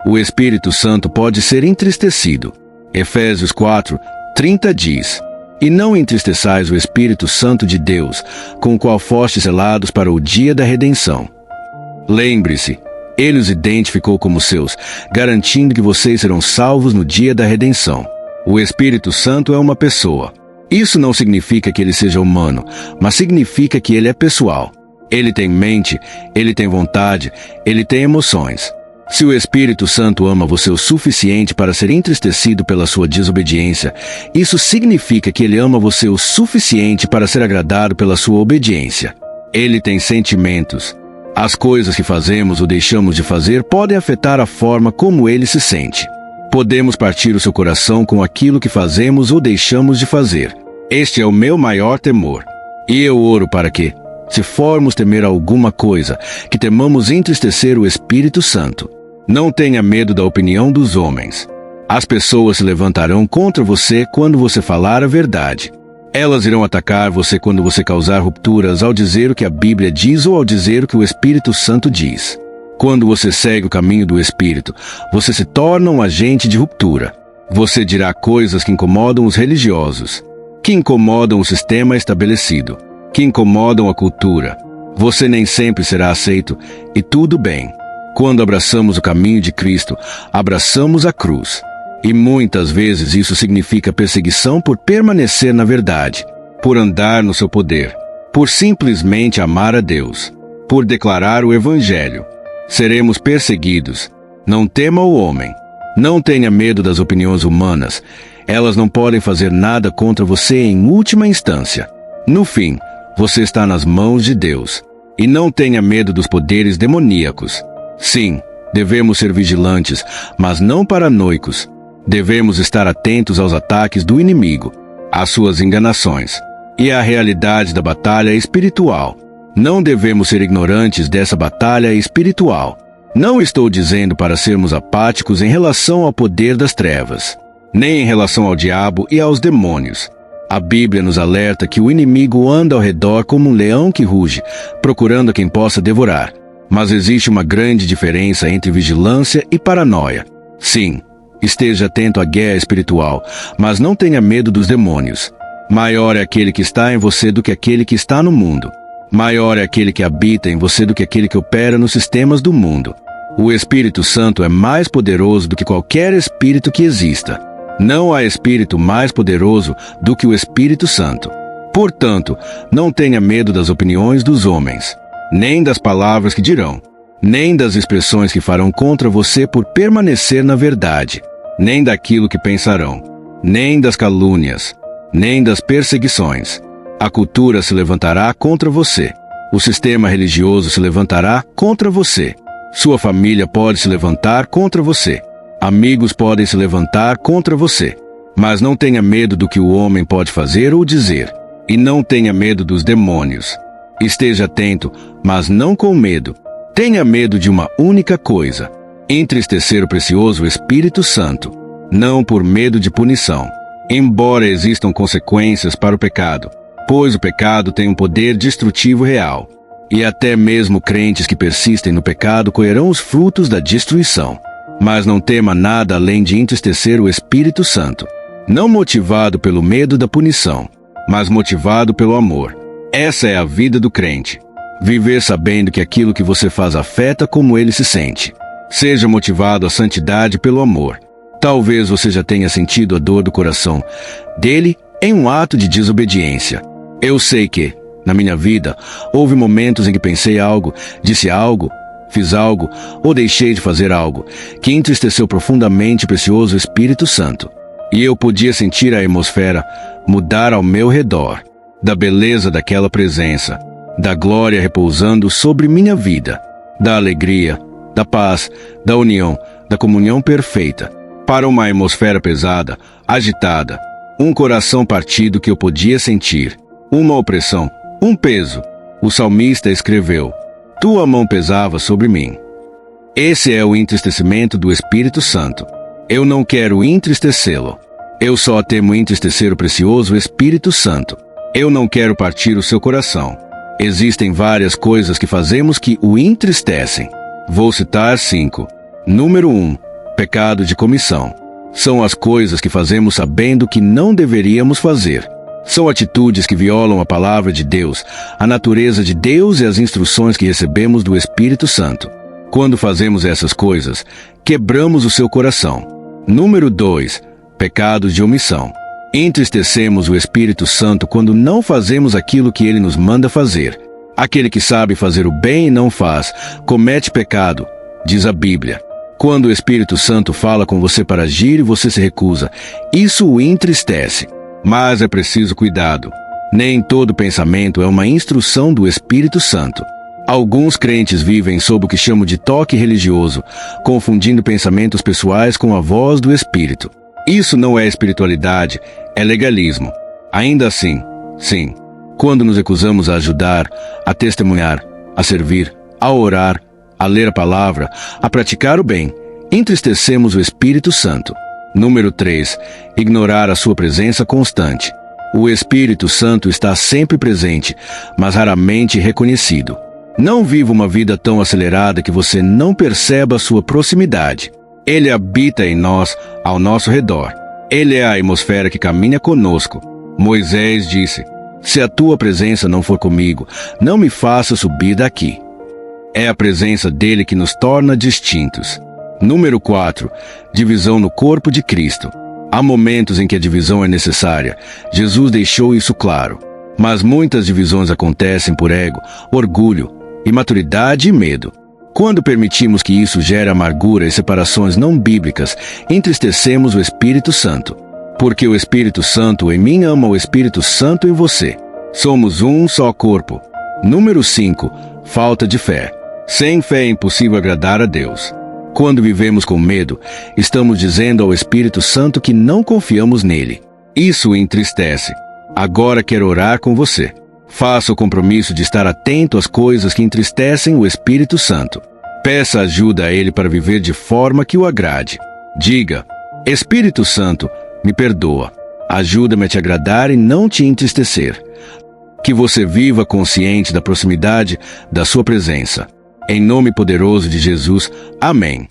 O Espírito Santo pode ser entristecido. Efésios 4:30 diz: E não entristeçais o Espírito Santo de Deus, com o qual fostes selados para o dia da redenção. Lembre-se, Ele os identificou como seus, garantindo que vocês serão salvos no dia da redenção. O Espírito Santo é uma pessoa. Isso não significa que ele seja humano, mas significa que ele é pessoal. Ele tem mente, ele tem vontade, ele tem emoções. Se o Espírito Santo ama você o suficiente para ser entristecido pela sua desobediência, isso significa que ele ama você o suficiente para ser agradado pela sua obediência. Ele tem sentimentos. As coisas que fazemos ou deixamos de fazer podem afetar a forma como ele se sente. Podemos partir o seu coração com aquilo que fazemos ou deixamos de fazer. Este é o meu maior temor. E eu oro para que, se formos temer alguma coisa, que temamos entristecer o Espírito Santo. Não tenha medo da opinião dos homens. As pessoas se levantarão contra você quando você falar a verdade. Elas irão atacar você quando você causar rupturas ao dizer o que a Bíblia diz ou ao dizer o que o Espírito Santo diz. Quando você segue o caminho do Espírito, você se torna um agente de ruptura. Você dirá coisas que incomodam os religiosos, que incomodam o sistema estabelecido, que incomodam a cultura. Você nem sempre será aceito, e tudo bem. Quando abraçamos o caminho de Cristo, abraçamos a cruz. E muitas vezes isso significa perseguição por permanecer na verdade, por andar no seu poder, por simplesmente amar a Deus, por declarar o Evangelho. Seremos perseguidos. Não tema o homem. Não tenha medo das opiniões humanas. Elas não podem fazer nada contra você em última instância. No fim, você está nas mãos de Deus. E não tenha medo dos poderes demoníacos. Sim, devemos ser vigilantes, mas não paranoicos. Devemos estar atentos aos ataques do inimigo, às suas enganações e à realidade da batalha espiritual. Não devemos ser ignorantes dessa batalha espiritual. Não estou dizendo para sermos apáticos em relação ao poder das trevas, nem em relação ao diabo e aos demônios. A Bíblia nos alerta que o inimigo anda ao redor como um leão que ruge, procurando a quem possa devorar. Mas existe uma grande diferença entre vigilância e paranoia. Sim, esteja atento à guerra espiritual, mas não tenha medo dos demônios. Maior é aquele que está em você do que aquele que está no mundo. Maior é aquele que habita em você do que aquele que opera nos sistemas do mundo. O Espírito Santo é mais poderoso do que qualquer espírito que exista. Não há espírito mais poderoso do que o Espírito Santo. Portanto, não tenha medo das opiniões dos homens, nem das palavras que dirão, nem das expressões que farão contra você por permanecer na verdade, nem daquilo que pensarão, nem das calúnias, nem das perseguições. A cultura se levantará contra você. O sistema religioso se levantará contra você. Sua família pode se levantar contra você. Amigos podem se levantar contra você. Mas não tenha medo do que o homem pode fazer ou dizer. E não tenha medo dos demônios. Esteja atento, mas não com medo. Tenha medo de uma única coisa: entristecer o precioso Espírito Santo. Não por medo de punição, embora existam consequências para o pecado, pois o pecado tem um poder destrutivo real. E até mesmo crentes que persistem no pecado colherão os frutos da destruição. Mas não tema nada além de entristecer o Espírito Santo. Não motivado pelo medo da punição, mas motivado pelo amor. Essa é a vida do crente. Viver sabendo que aquilo que você faz afeta como ele se sente. Seja motivado à santidade pelo amor. Talvez você já tenha sentido a dor do coração dele em um ato de desobediência. Eu sei que, na minha vida, houve momentos em que pensei algo, disse algo, fiz algo ou deixei de fazer algo que entristeceu profundamente o precioso Espírito Santo. E eu podia sentir a atmosfera mudar ao meu redor, da beleza daquela presença, da glória repousando sobre minha vida, da alegria, da paz, da união, da comunhão perfeita, para uma atmosfera pesada, agitada, um coração partido que eu podia sentir, uma opressão, um peso. O salmista escreveu: tua mão pesava sobre mim. Esse é o entristecimento do Espírito Santo. Eu não quero entristecê-lo. Eu só temo entristecer o precioso Espírito Santo. Eu não quero partir o seu coração. Existem várias coisas que fazemos que o entristecem. Vou citar 5. Número 1. Pecado de comissão. São as coisas que fazemos sabendo que não deveríamos fazer. São atitudes que violam a palavra de Deus, a natureza de Deus e as instruções que recebemos do Espírito Santo. Quando fazemos essas coisas, quebramos o seu coração. Número 2. Pecados de omissão. Entristecemos o Espírito Santo quando não fazemos aquilo que ele nos manda fazer. Aquele que sabe fazer o bem e não faz, comete pecado, diz a Bíblia. Quando o Espírito Santo fala com você para agir e você se recusa, isso o entristece. Mas é preciso cuidado. Nem todo pensamento é uma instrução do Espírito Santo. Alguns crentes vivem sob o que chamo de toque religioso, confundindo pensamentos pessoais com a voz do Espírito. Isso não é espiritualidade, é legalismo. Ainda assim, sim, quando nos recusamos a ajudar, a testemunhar, a servir, a orar, a ler a palavra, a praticar o bem, entristecemos o Espírito Santo. Número 3. Ignorar a sua presença constante. O Espírito Santo está sempre presente, mas raramente reconhecido. Não viva uma vida tão acelerada que você não perceba a sua proximidade. Ele habita em nós, ao nosso redor. Ele é a atmosfera que caminha conosco. Moisés disse: "Se a tua presença não for comigo, não me faça subir daqui." É a presença dele que nos torna distintos. Número 4. Divisão no corpo de Cristo. Há momentos em que a divisão é necessária. Jesus deixou isso claro. Mas muitas divisões acontecem por ego, orgulho, imaturidade e medo. Quando permitimos que isso gere amargura e separações não bíblicas, entristecemos o Espírito Santo. Porque o Espírito Santo em mim ama o Espírito Santo em você. Somos um só corpo. Número 5. Falta de fé. Sem fé é impossível agradar a Deus. Quando vivemos com medo, estamos dizendo ao Espírito Santo que não confiamos nele. Isso o entristece. Agora quero orar com você. Faça o compromisso de estar atento às coisas que entristecem o Espírito Santo. Peça ajuda a ele para viver de forma que o agrade. Diga: Espírito Santo, me perdoa. Ajuda-me a te agradar e não te entristecer. Que você viva consciente da proximidade da sua presença. Em nome poderoso de Jesus. Amém.